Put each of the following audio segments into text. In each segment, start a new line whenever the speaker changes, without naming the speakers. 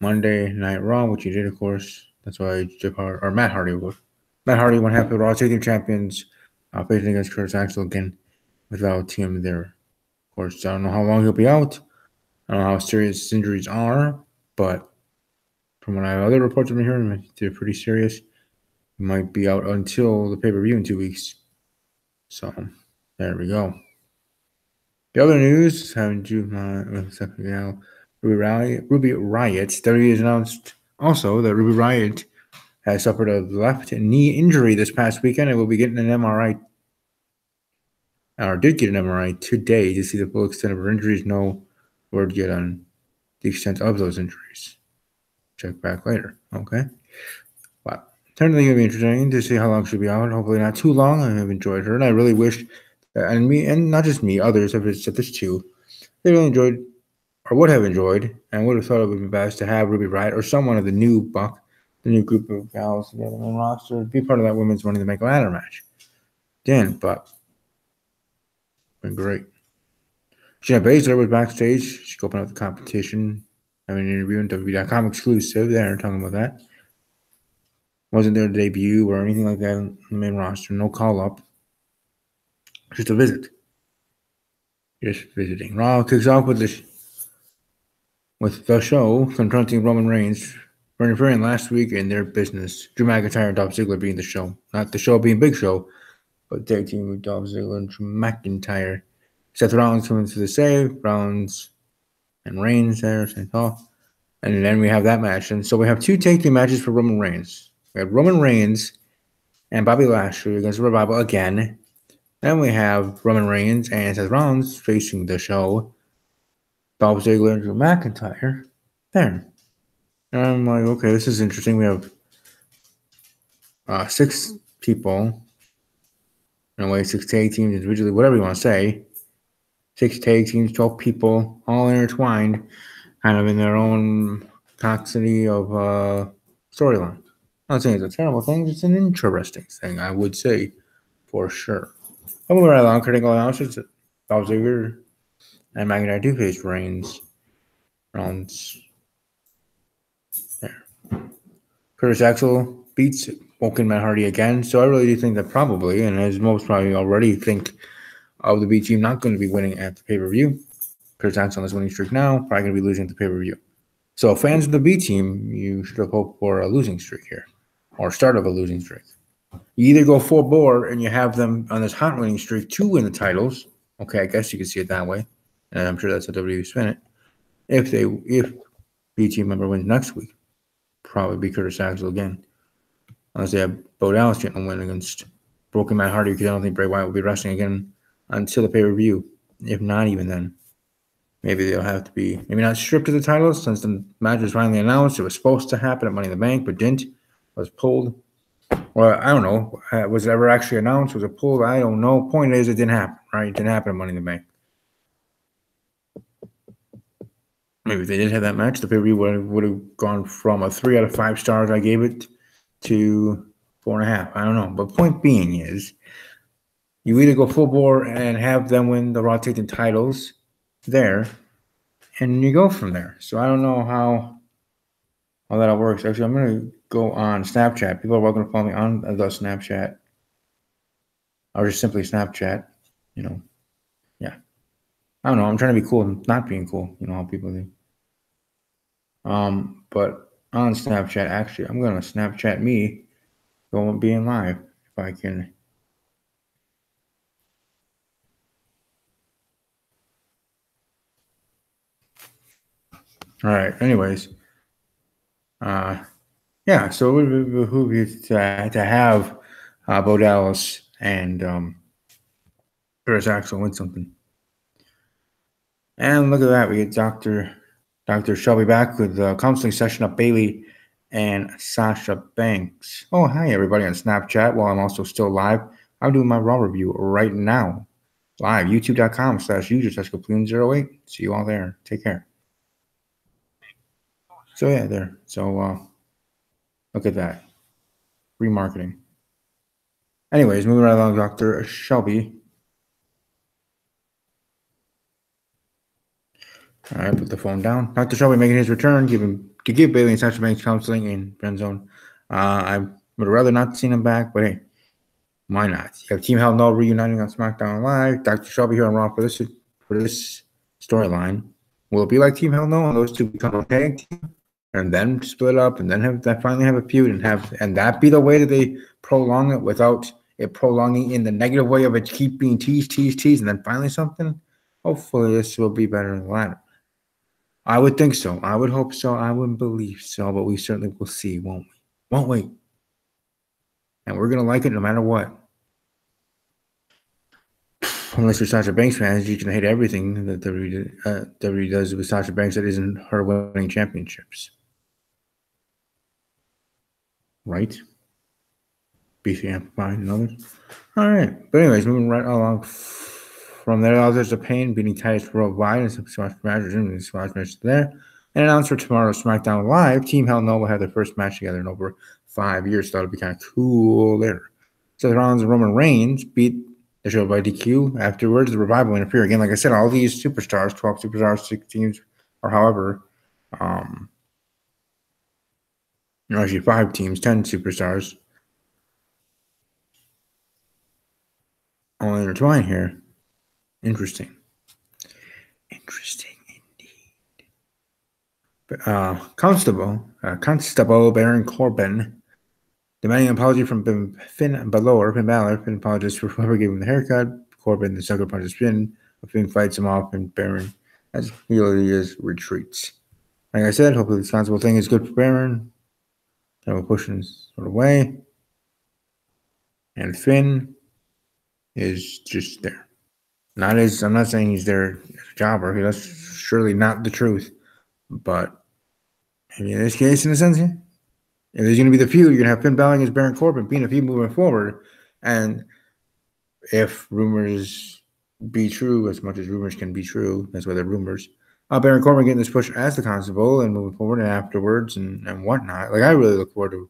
Monday Night Raw, which he did, of course. That's why Matt Hardy would. Matt Hardy went half the Raw Tag Team Champions, facing against Curtis Axel again without him there. Of course, I don't know how long he'll be out. I don't know how serious his injuries are, but from what I have other reports I've been hearing, they're pretty serious. He might be out until the pay-per-view in 2 weeks. So, there we go. The other news, having to Ruby Riott. WWE has announced also that Ruby Riott has suffered a left knee injury this past weekend and will be getting an MRI, or did get an MRI today to see the full extent of her injuries. No word yet on the extent of those injuries. Check back later. Okay. But certainly going to be interesting to see how long she'll be out. Hopefully not too long. I have enjoyed her, and I really wish that, and not just me, others have said this too. They really enjoyed, or would have enjoyed, and would have thought it would be best to have Ruby Riott or someone of the new group of gals together on the roster, be part of that women's Money in the Bank ladder match. Didn't, but been great. Shayna Baszler was backstage. She opened up the competition, having an interview on WWE.com exclusive there, talking about that. Wasn't there a debut or anything like that on the main roster. No call up. Just a visit. Just visiting. Raw kicks off with the show confronting Roman Reigns for interfering last week in their business. Drew McIntyre and Dolph Ziggler being the show. Not the show being Big Show, but tag team with Dolph Ziggler and Drew McIntyre. Seth Rollins coming to the save. Rollins and Reigns there, same call. And then we have that match. And so we have 2 tag team matches for Roman Reigns. We have Roman Reigns and Bobby Lashley against Revival again. Then we have Roman Reigns and Seth Rollins facing the show. Dolph Ziggler and Drew McIntyre. There. And I'm like, okay, this is interesting. We have 6 people. In a way, 6 tag teams individually, whatever you want to say. 6 tag teams, 12 people, all intertwined, kind of in their own complexity of storyline. I'm not saying it's a terrible thing, it's an interesting thing, I would say, for sure. I'm moving right along, critical analysis. Dolph Ziggler and McIntyre do face Reigns. Rollins. There. Curtis Axel beats Woken Matt Hardy again, so I really do think that probably, and as most probably already think of the B team not going to be winning at the pay-per-view. Curtis Axel on this winning streak now, probably going to be losing at the pay-per-view. So fans of the B team, you should have hoped for a losing streak here, or start of a losing streak. You either go full bore and you have them on this hot winning streak to win the titles. Okay, I guess you could see it that way, and I'm sure that's how WWE spin it. If B team member wins next week, probably be Curtis Axel again, unless they have Bo Dallas getting a win against Broken Matt Hardy, because I don't think Bray Wyatt will be wrestling again until the pay-per-view. If not even then, maybe they'll have to be, maybe not stripped of the titles, since the match was finally announced. It was supposed to happen at Money in the Bank, but didn't. It was pulled. Well, I don't know. Was it ever actually announced? Was it pulled? I don't know. Point is, it didn't happen, right? It didn't happen at Money in the Bank. Maybe if they did have that match, the pay-per-view would have gone from a 3 out of 5 stars I gave it to 4.5. I don't know. But point being is, you either go full bore and have them win the Raw Tag Team titles there, and you go from there. So I don't know how that all works. Actually, I'm going to go on Snapchat. People are welcome to follow me on the Snapchat, or just simply Snapchat. Yeah. I don't know. I'm trying to be cool and not being cool. You know how people do. But on Snapchat, actually, I'm going to Snapchat me going being live if I can. All right. Anyways, yeah. So it would behoove you to have Bo Dallas and Curtis Axel win something. And look at that, we get Dr. Shelby back with the counseling session of Bayley and Sasha Banks. Oh, hi everybody on Snapchat. While I'm also still live, I'm doing my Raw review right now. Live, youtube.com/user/Kaploon08. See you all there. Take care. So yeah, there. So look at that. Remarketing. Anyways, moving right along, Dr. Shelby. All right, put the phone down. Dr. Shelby making his return, giving to give Bayley and Sasha Banks counseling in friend zone. I would rather not see them back, but hey, why not? You have Team Hell No reuniting on SmackDown Live. Dr. Shelby here on Raw for this storyline. Will it be like Team Hell No and those two become a tag team and then split up and then finally have a feud and that be the way that they prolong it without it prolonging in the negative way of it keep being teased, and then finally something? Hopefully this will be better than the latter. I would think so. I would hope so. I would believe so, but we certainly will see, won't we? Won't we? And we're going to like it no matter what. Unless you're Sasha Banks fans, you can hate everything that WWE does with Sasha Banks that isn't her winning championships. Right? BC Amplified and others. All right. But anyways, moving right along from there, there's a Pain beating Titus Worldwide and some squash matches and squash matches there. And announced for tomorrow's SmackDown Live, Team Hell No will have their first match together in over 5 years. So that'll be kind of cool there. Seth Rollins and Roman Reigns beat the show by DQ. Afterwards, the Revival interfere again. Like I said, all these superstars, 12 superstars, 16, or however, actually 5 teams, 10 superstars, all intertwined here. Interesting indeed. Constable Baron Corbin demanding an apology from Finn Balor. Finn apologizes for whoever gave him the haircut. Corbin, the sucker punches Finn. Finn fights him off, and Baron, as he really is, retreats. Like I said, hopefully this constable thing is good for Baron. So we're pushing sort of away. And Finn is just there. I'm not saying he's there as a jobber. That's surely not the truth. But maybe in this case, in a sense, yeah. If there's going to be the feud, you're going to have Finn Balor against Baron Corbin being a feud moving forward. And if rumors be true, as much as rumors can be true, that's why they're rumors, Baron Corbin getting this push as the constable and moving forward and afterwards and whatnot. Like, I really look forward to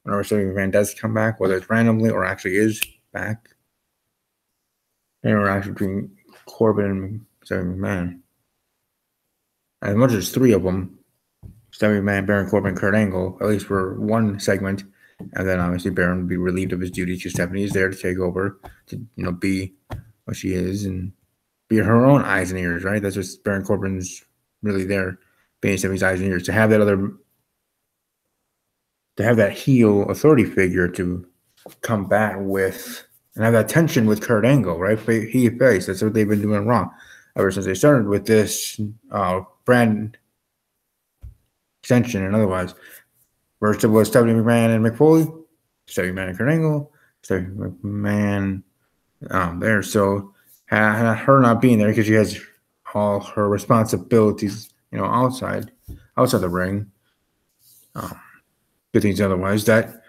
whenever Stephanie McMahon does come back, whether it's randomly or actually is back. Interaction between Corbin and Stephanie McMahon. As much as 3 of them, Stephanie McMahon, Baron Corbin, Kurt Angle, at least for one segment, and then obviously Baron would be relieved of his duties because Stephanie is there to take over, to be what she is and be her own eyes and ears, right? That's what Baron Corbin's really there, being Stephanie's eyes and ears, to have that heel authority figure to combat with and have that tension with Kurt Angle, right? He face. That's what they've been doing wrong ever since they started with this brand extension and otherwise. First it was Stephanie McMahon and Mick Foley, Stephanie McMahon and Kurt Angle, Stephanie McMahon there. So her not being there because she has all her responsibilities, outside the ring. Good things otherwise. That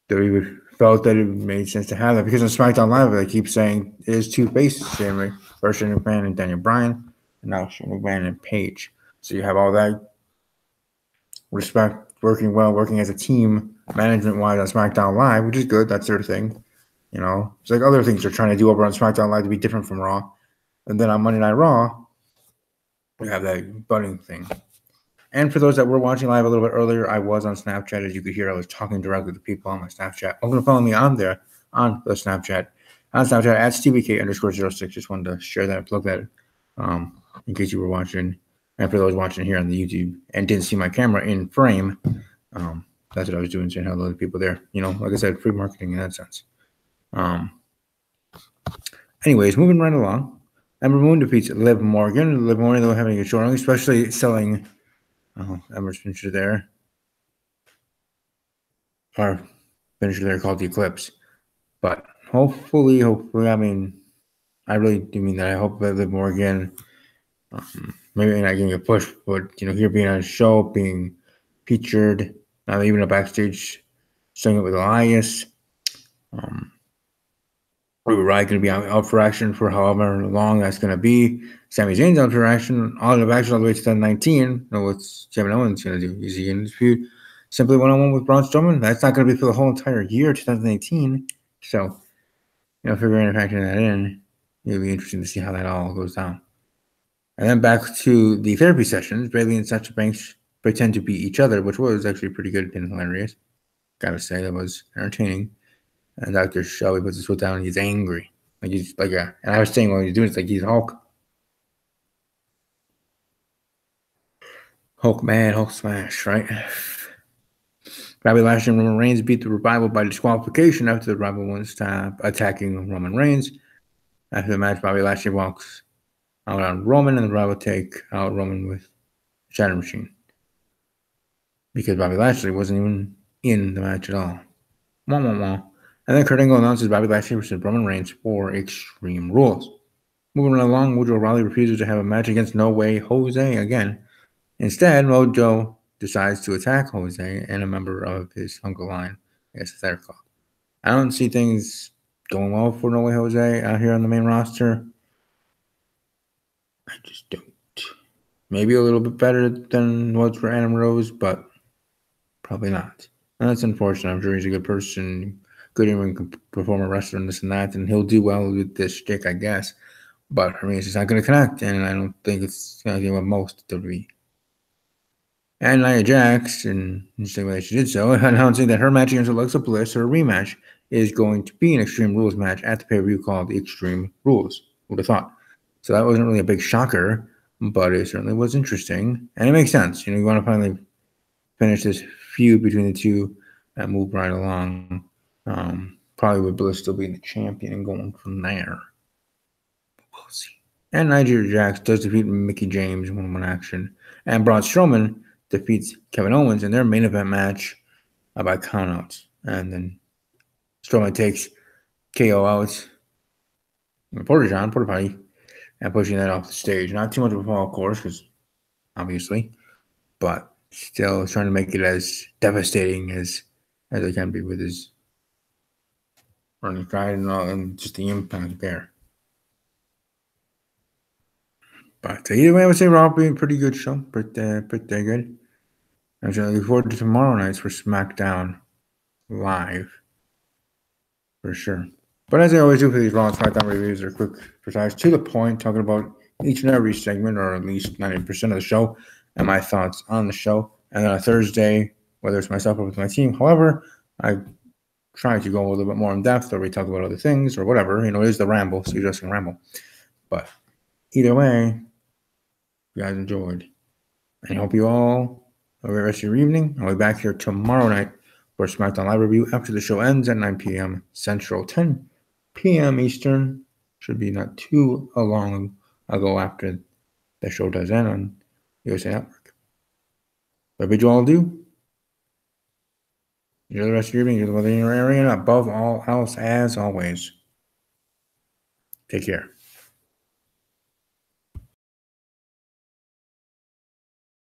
we felt that it made sense to have that because on SmackDown Live they keep saying it is 2 faces, Shane McMahon and Daniel Bryan, and now Shane McMahon and Paige. So you have all that respect, working as a team, management-wise on SmackDown Live, which is good. That's their thing. It's like other things they're trying to do over on SmackDown Live to be different from Raw. And then on Monday Night Raw, we have that budding thing. And for those that were watching live a little bit earlier, I was on Snapchat. As you could hear, I was talking directly to people on my Snapchat. I'm going to follow me on there on the Snapchat. On Snapchat at StevieK_06. Just wanted to share that and plug that in case you were watching. And for those watching here on the YouTube and didn't see my camera in frame, that's what I was doing, saying hello to people there. Like I said, free marketing in that sense. Anyways, moving right along. Ember Moon defeats Liv Morgan. Liv Morgan, though, having a showing, especially selling Ember's finisher there. Our finisher there called the Eclipse. But hopefully, I mean, I really do mean that. I hope that Liv Morgan, maybe not getting a push, but, here being on a show, being featured, not even a backstage, showing it with Elias. Ruby Riott going to be out for action for however long that's going to be. Sami Zayn's out for action, all the way to 2019. What's Kevin Owens going to do? Is he going to dispute simply one-on-one with Braun Strowman? That's not going to be for the whole entire year, 2018. So, figuring and factoring that in, it'll be interesting to see how that all goes down. And then back to the therapy sessions. Bayley and Sasha Banks pretend to beat each other, which was actually pretty good and hilarious. Gotta say, that was entertaining. And Dr. Shelby puts his foot down and he's angry. Like he's like a, and I was saying while he's doing it, it's like he's Hulk. Hulk man, Hulk smash, right? Bobby Lashley and Roman Reigns beat the Revival by disqualification after the Revival won stop attacking Roman Reigns. After the match, Bobby Lashley walks out on Roman and the Revival take out Roman with Shatter Machine. Because Bobby Lashley wasn't even in the match at all. Wah, wah, wah. And then Kurt Angle announces Bobby Lashley versus Roman Reigns for Extreme Rules. Moving along, Mojo Rawley refuses to have a match against No Way Jose again. Instead, Mojo decides to attack Jose and a member of his Uncle Line. I guess it's their called. I don't see things going well for No Way Jose out here on the main roster. I just don't. Maybe a little bit better than what's for Adam Rose, but probably not. And that's unfortunate. I'm sure he's a good person, good in performer, wrestler, and this and that, and he'll do well with this stick, I guess. But for me, it's just not going to connect, and I don't think it's going to do what most WWE. And Nia Jax, in the way she did so, announcing that her match against Alexa Bliss, her rematch, is going to be an Extreme Rules match at the pay-per-view called Extreme Rules. Who would have thought? So that wasn't really a big shocker, but it certainly was interesting, and it makes sense. You want to finally finish this feud between the two and move right along. Probably with Bliss still being the champion and going from there. We'll see. And Nia Jax does defeat Mickie James in one-on-one action, and Braun Strowman defeats Kevin Owens in their main event match by countouts. And then Strowman takes KO out Porter Potty, and pushing that off the stage. Not too much of a fall, of course, because obviously, but still trying to make it as devastating as it can be with his running stride and all, and just the impact there. But either way, I would say Raw being a pretty good show, pretty good. I'm looking forward to tomorrow nights for SmackDown Live, for sure. But as I always do for these Raw and SmackDown reviews, they're quick, precise, to the point, talking about each and every segment, or at least 90% of the show, and my thoughts on the show. And then on Thursday, whether it's myself or with my team, however, I try to go a little bit more in depth, or we talk about other things, or whatever. It is the ramble, so you're just going to ramble. But either way, you guys enjoyed. And I hope you all have a great rest of your evening. I'll be back here tomorrow night for a SmackDown Live review after the show ends at 9 p.m. Central, 10 p.m. Eastern. Should be not too long ago after the show does end on USA Network. What bid you all do? Enjoy the rest of your evening. Enjoy the weather in your area. And above all else, as always, take care.